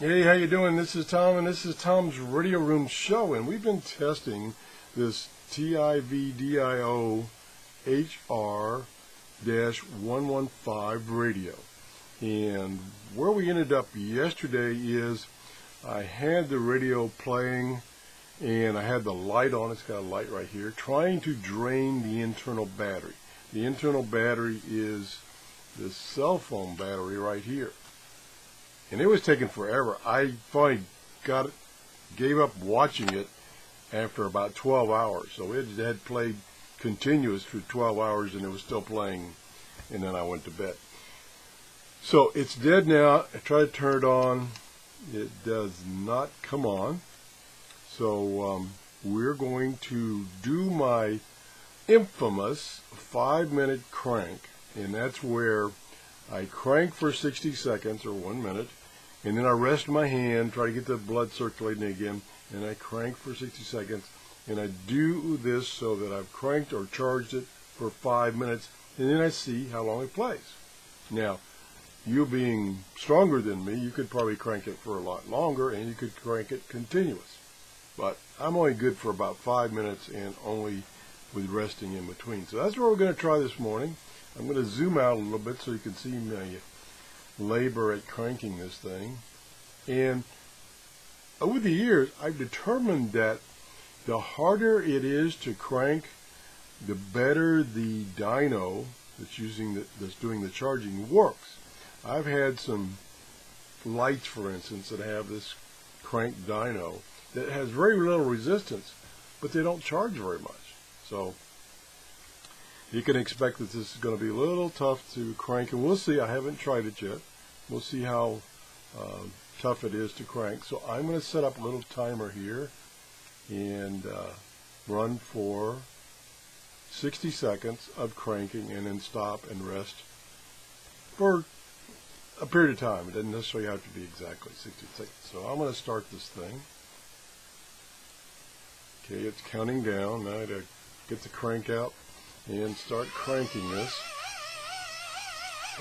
Hey, how you doing? This is Tom, and this is Tom's Radio Room Show, and we've been testing this TIVDIO HR-11S radio. And where we ended up yesterday is I had the radio playing, and I had the light on. It's got a light right here, trying to drain the internal battery. The internal battery is this cell phone battery right here. And it was taking forever. I finally gave up watching it after about 12 hours. So it had played continuous for 12 hours and it was still playing, and then I went to bed. So it's dead now. I tried to turn it on. It does not come on. So we're going to do my infamous 5-minute crank, and that's where I crank for 60 seconds or 1 minute, and then I rest my hand, try to get the blood circulating again, and I crank for 60 seconds, and I do this so that I've cranked or charged it for 5 minutes, and then I see how long it plays. Now, you being stronger than me, you could probably crank it for a lot longer, and you could crank it continuous. But I'm only good for about 5 minutes and only with resting in between. So that's what we're going to try this morning. I'm going to zoom out a little bit so you can see my labor at cranking this thing. And over the years, I've determined that the harder it is to crank, the better the dyno that's doing the charging works. I've had some lights, for instance, that have this crank dyno that has very little resistance, but they don't charge very much. So you can expect that this is going to be a little tough to crank, and we'll see. I haven't tried it yet. We'll see how tough it is to crank. So I'm going to set up a little timer here and run for 60 seconds of cranking and then stop and rest for a period of time. It doesn't necessarily have to be exactly 60 seconds. So I'm going to start this thing. Okay, it's counting down. Now to get the crank out and start cranking this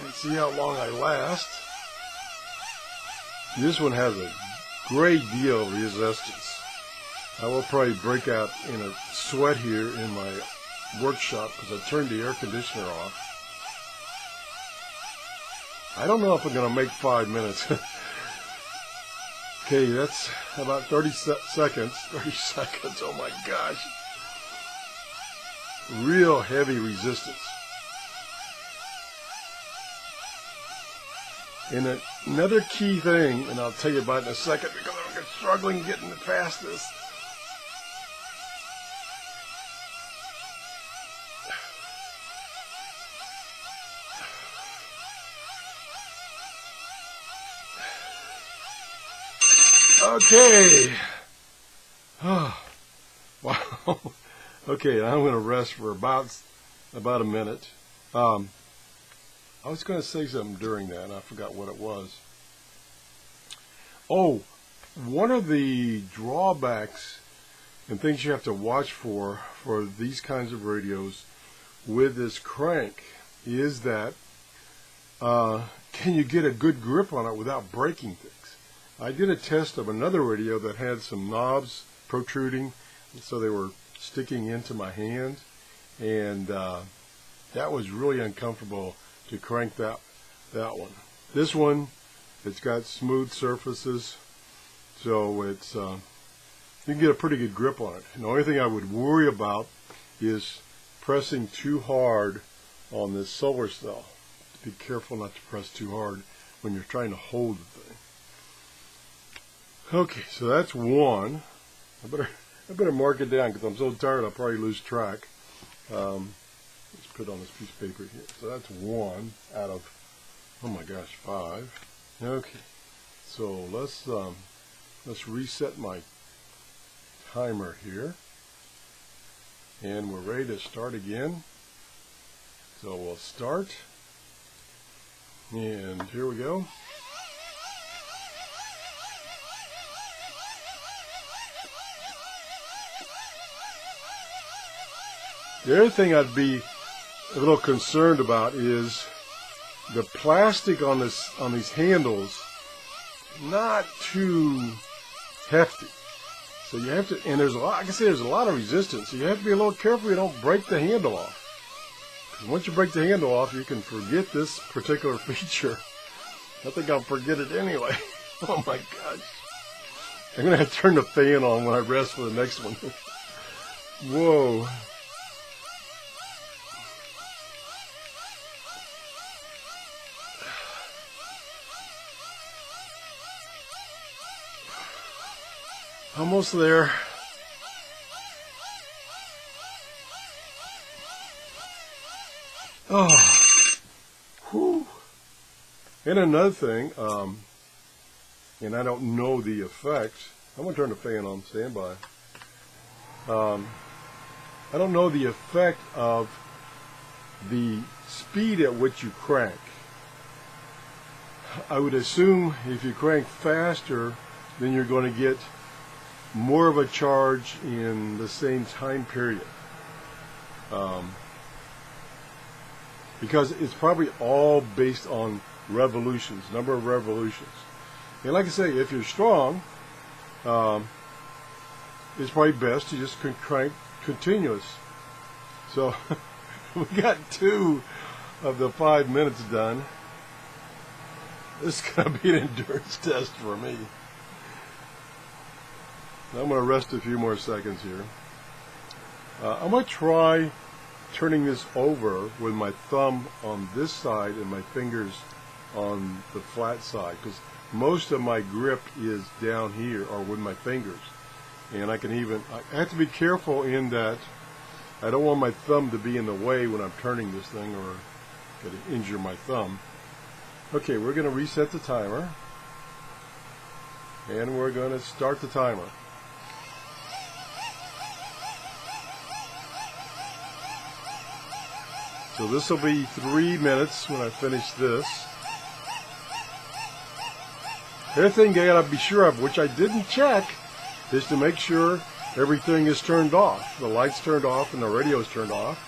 and see how long I last. This one has a great deal of resistance. I will probably break out in a sweat here in my workshop because I turned the air conditioner off. I don't know if I'm going to make 5 minutes. Okay, that's about 30 seconds. 30 seconds, oh my gosh. Real heavy resistance. And another key thing, and I'll tell you about it in a second because I'm struggling getting past this. Okay. Oh, wow. Okay, I'm going to rest for about a minute. I was going to say something during that, and I forgot what it was. Oh, one of the drawbacks and things you have to watch for these kinds of radios with this crank is that can you get a good grip on it without breaking things? I did a test of another radio that had some knobs protruding, so they were sticking into my hand, and that was really uncomfortable to crank that one. This one, it's got smooth surfaces, so it's you can get a pretty good grip on it. And the only thing I would worry about is pressing too hard on this solar cell. Be careful not to press too hard when you're trying to hold the thing. Okay, so that's one. I better mark it down because I'm so tired I'll probably lose track. Let's put it on this piece of paper here. So that's one out of, oh my gosh, 5. Okay, so let's reset my timer here, and we're ready to start again. So we'll start, and here we go. The other thing I'd be a little concerned about is the plastic on these handles not too hefty. So you have to, and there's a lot, like I say, there's a lot of resistance. So you have to be a little careful you don't break the handle off. Because once you break the handle off, you can forget this particular feature. I think I'll forget it anyway. Oh my gosh. I'm going to have to turn the fan on when I rest for the next one. Whoa. Almost there. Oh. Whew. And another thing, and I don't know the effect. I'm going to turn the fan on, stand by. I don't know the effect of the speed at which you crank. I would assume if you crank faster, then you're going to get more of a charge in the same time period. Because it's probably all based on revolutions, number of revolutions. And like I say, if you're strong, it's probably best to just crank continuous. So we got 2 of the 5 minutes done. This is going to be an endurance test for me. I'm going to rest a few more seconds here. I'm going to try turning this over with my thumb on this side and my fingers on the flat side, because most of my grip is down here or with my fingers. And I have to be careful in that I don't want my thumb to be in the way when I'm turning this thing or going to injure my thumb. Okay, we're going to reset the timer. And we're going to start the timer. So this will be 3 minutes when I finish this. The other thing I gotta be sure of, which I didn't check, is to make sure everything is turned off. The light's turned off and the radio's turned off.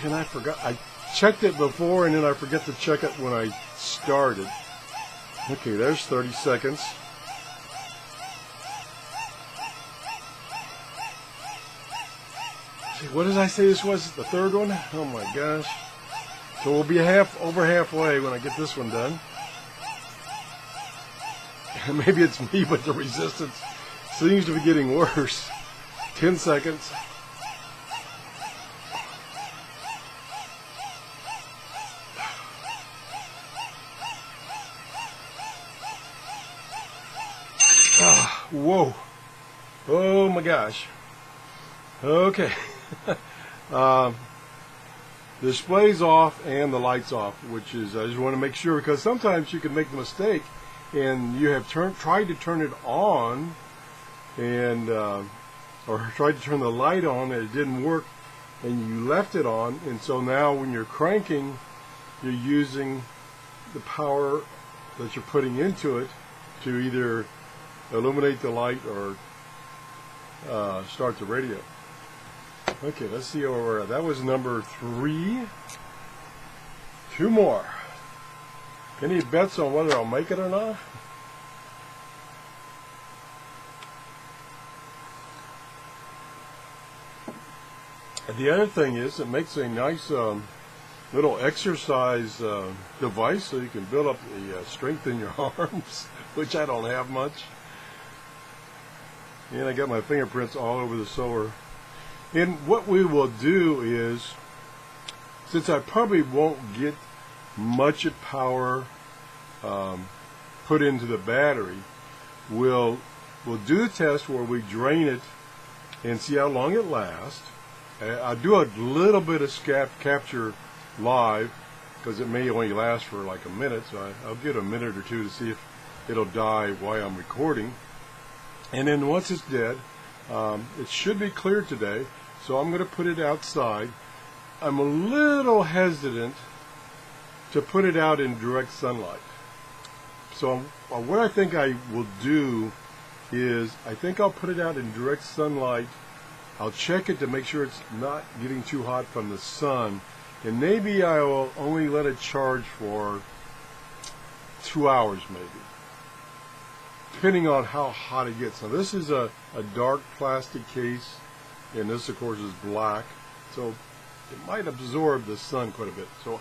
And I forgot, I checked it before and then I forget to check it when I started. Okay, there's 30 seconds. What did I say this was? The third one? Oh my gosh. So we'll be over halfway when I get this one done. Maybe it's me, but the resistance seems to be getting worse. 10 seconds. Ah, whoa. Oh my gosh. Okay. The display's off and the light's off, which is, I just want to make sure, because sometimes you can make the mistake and you have tried to turn it on and or tried to turn the light on and it didn't work and you left it on, and so now when you're cranking you're using the power that you're putting into it to either illuminate the light or start the radio. Okay, let's see where we're at. That was number 3. 2 more. Any bets on whether I'll make it or not? And the other thing is, it makes a nice little exercise device so you can build up the strength in your arms, which I don't have much. And I got my fingerprints all over the solar. And what we will do is, since I probably won't get much of power put into the battery, we'll do the test where we drain it and see how long it lasts. I'll do a little bit of capture live because it may only last for like a minute, so I'll get a minute or two to see if it'll die while I'm recording. And then once it's dead, it should be clear today, so I'm going to put it outside. I'm a little hesitant to put it out in direct sunlight. So what I think I will do is, I think I'll put it out in direct sunlight. I'll check it to make sure it's not getting too hot from the sun, and maybe I will only let it charge for 2 hours maybe, depending on how hot it gets. Now this is a dark plastic case, and this of course is black, so it might absorb the sun quite a bit. So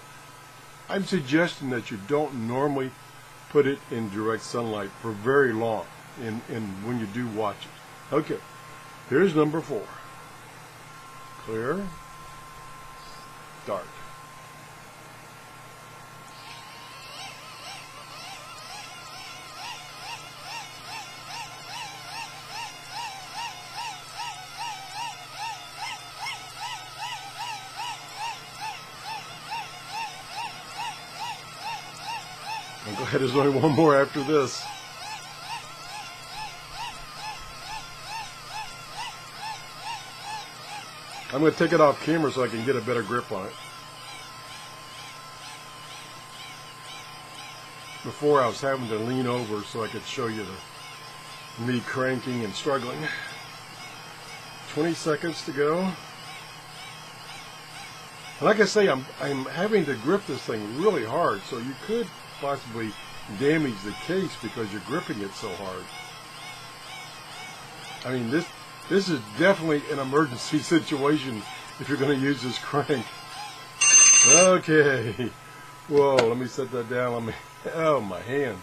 I'm suggesting that you don't normally put it in direct sunlight for very long when you do watch it. Okay, here's number 4. Clear, start. I'm glad there's only one more after this. I'm going to take it off camera so I can get a better grip on it. Before I was having to lean over so I could show you me cranking and struggling. 20 seconds to go. And like I say, I'm having to grip this thing really hard, so you could possibly damage the case because you're gripping it so hard. I mean, this is definitely an emergency situation if you're going to use this crank. Okay. Whoa, let me set that down. Oh, my hand.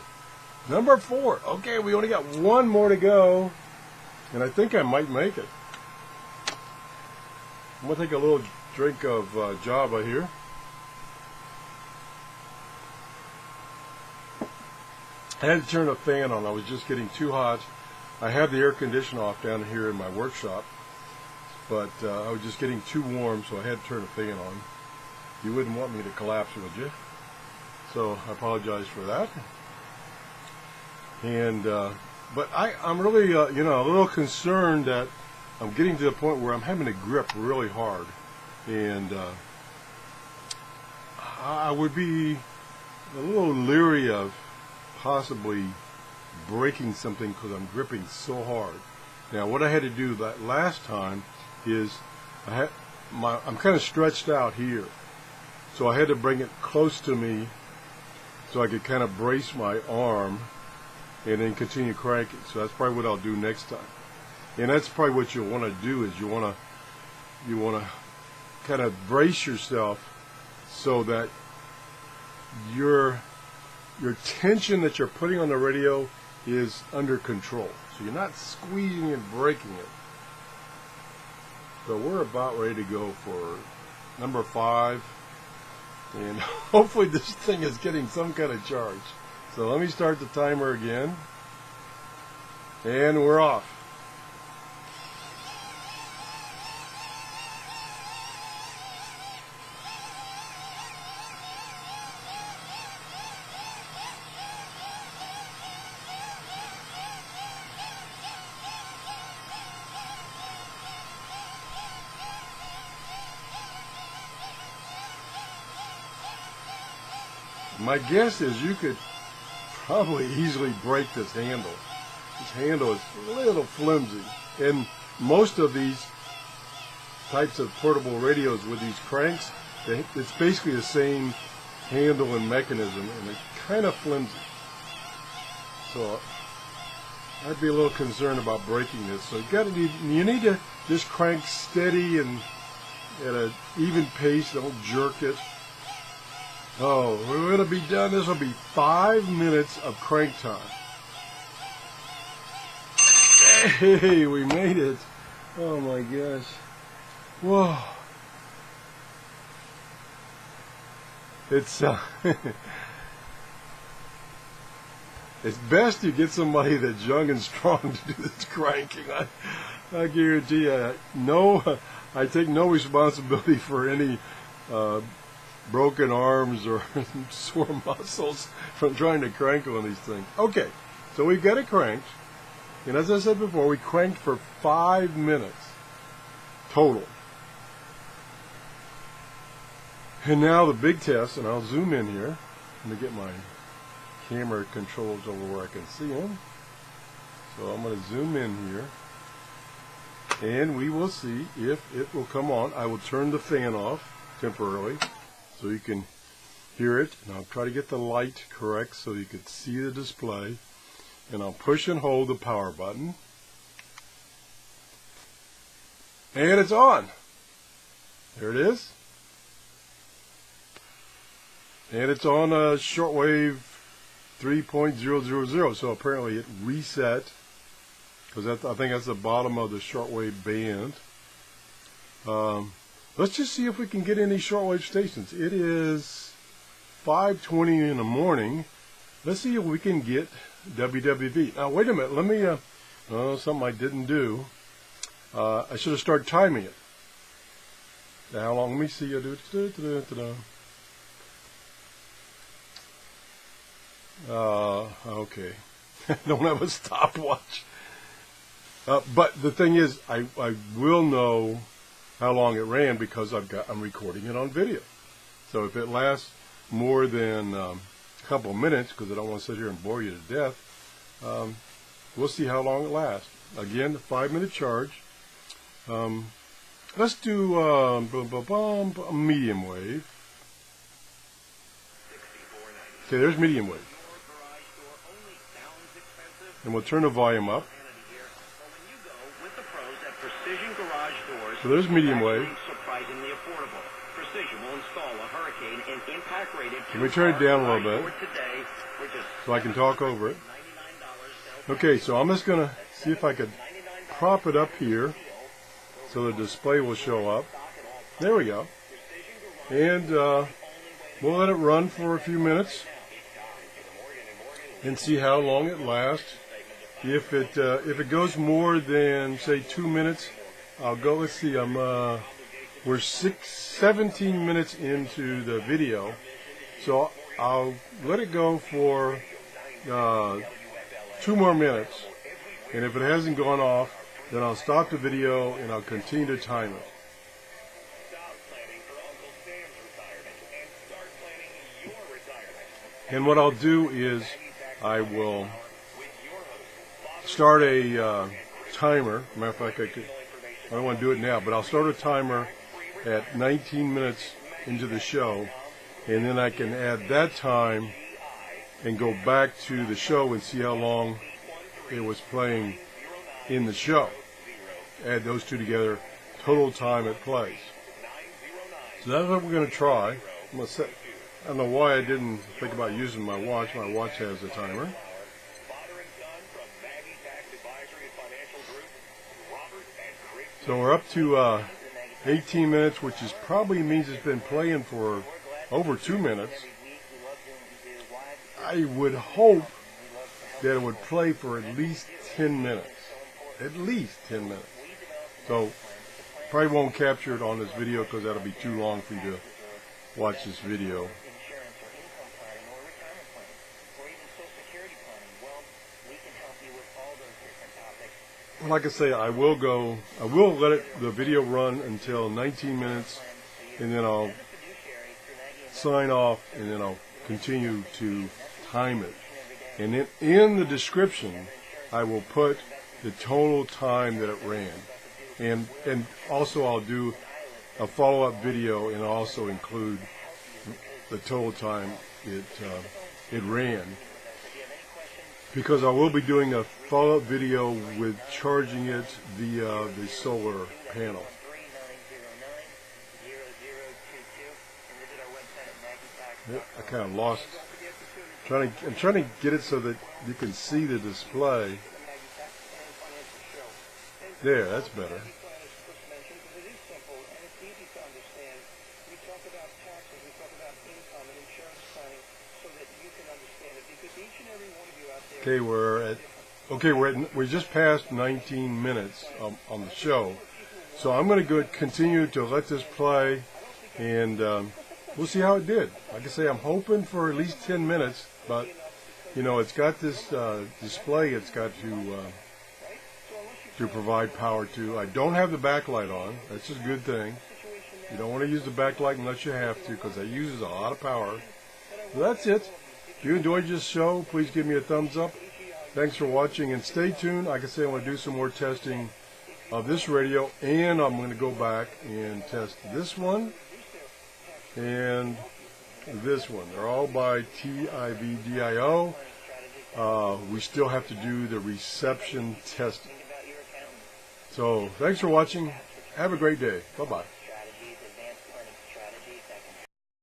Number 4. Okay, we only got one more to go, and I think I might make it. I'm going to take a little drink of Java here. I had to turn the fan on. I was just getting too hot. I have the air conditioner off down here in my workshop, but I was just getting too warm, so I had to turn the fan on. You wouldn't want me to collapse, would you? So I apologize for that. And but I'm really you know, a little concerned that I'm getting to the point where I'm having to grip really hard, and I would be a little leery of possibly breaking something because I'm gripping so hard. Now what I had to do that last time is I'm kind of stretched out here, so I had to bring it close to me so I could kind of brace my arm and then continue cranking. So that's probably what I'll do next time. And that's probably what you'll want to do, is you want to kind of brace yourself so that your tension that you're putting on the radio is under control. So you're not squeezing and breaking it. So we're about ready to go for number 5. And hopefully this thing is getting some kind of charge. So let me start the timer again. And we're off. My guess is you could probably easily break this handle. This handle is a little flimsy, and most of these types of portable radios with these cranks, it's basically the same handle and mechanism, and it's kind of flimsy. So I'd be a little concerned about breaking this. So you need to just crank steady and at an even pace. Don't jerk it. Oh, we're going to be done. This will be 5 minutes of crank time. Hey, we made it. Oh my gosh. Whoa. It's it's best you get somebody that's young and strong to do this cranking. I guarantee you, I take no responsibility for any broken arms or sore muscles from trying to crank on these things. Okay, so we've got it cranked, and as I said before, we cranked for 5 minutes total. And now the big test, and I'll zoom in here. Let me get my camera controls over where I can see them. So I'm going to zoom in here, and we will see if it will come on. I will turn the fan off temporarily, so you can hear it, and I'll try to get the light correct so you can see the display. And I'll push and hold the power button. And it's on. There it is. And it's on a shortwave 3.000, so apparently it reset, because I think that's the bottom of the shortwave band. Let's just see if we can get any shortwave stations. It is 5:20 in the morning. Let's see if we can get WWV. Now wait a minute, let me, something I didn't do. I should have started timing it. Now how long, let me see. Okay. Don't have a stopwatch. But the thing is, I will know how long it ran because I'm recording it on video. So if it lasts more than a couple of minutes, because I don't want to sit here and bore you to death, we'll see how long it lasts. Again, 5-minute charge. Let's do a medium wave. Okay, there's medium wave. And we'll turn the volume up. So there's medium wave. Let me turn it down a little bit so I can talk over it. Okay, so I'm just going to see if I could prop it up here so the display will show up. There we go. And we'll let it run for a few minutes and see how long it lasts. If it goes more than, say, 2 minutes, I'll go. Let's see. We're 17 minutes into the video, so I'll let it go for 2 more minutes. And if it hasn't gone off, then I'll stop the video and I'll continue to time it. And what I'll do is I will start a timer. Matter of fact, I don't want to do it now, but I'll start a timer at 19 minutes into the show, and then I can add that time and go back to the show and see how long it was playing in the show. Add those two together, total time it plays. So that's what we're going to try. I'm going to set. I don't know why I didn't think about using my watch. My watch has a timer. So we're up to 18 minutes, which is probably means it's been playing for over 2 minutes. I would hope that it would play for at least 10 minutes. At least 10 minutes. So probably won't capture it on this video because that'll be too long for you to watch this video. Like I say, I will let the video run until 19 minutes, and then I'll sign off, and then I'll continue to time it. And then in the description, I will put the total time that it ran. And also I'll do a follow-up video and also include the total time it ran. Because I will be doing a follow-up video with charging it via the solar panel. I kind of lost. I'm trying to get it so that you can see the display. There, that's better. Okay, we just passed 19 minutes on the show, so I'm going to continue to let this play, and we'll see how it did. Like I say, I'm hoping for at least 10 minutes, but you know, it's got this display. It's got to provide power to. I don't have the backlight on. That's a good thing. You don't want to use the backlight unless you have to, because that uses a lot of power. So that's it. If you enjoyed this show, please give me a thumbs up. Thanks for watching, and stay tuned. Like I say, I want to do some more testing of this radio, and I'm going to go back and test this one and this one. They're all by TIVDIO. We still have to do the reception testing. So thanks for watching. Have a great day. Bye-bye.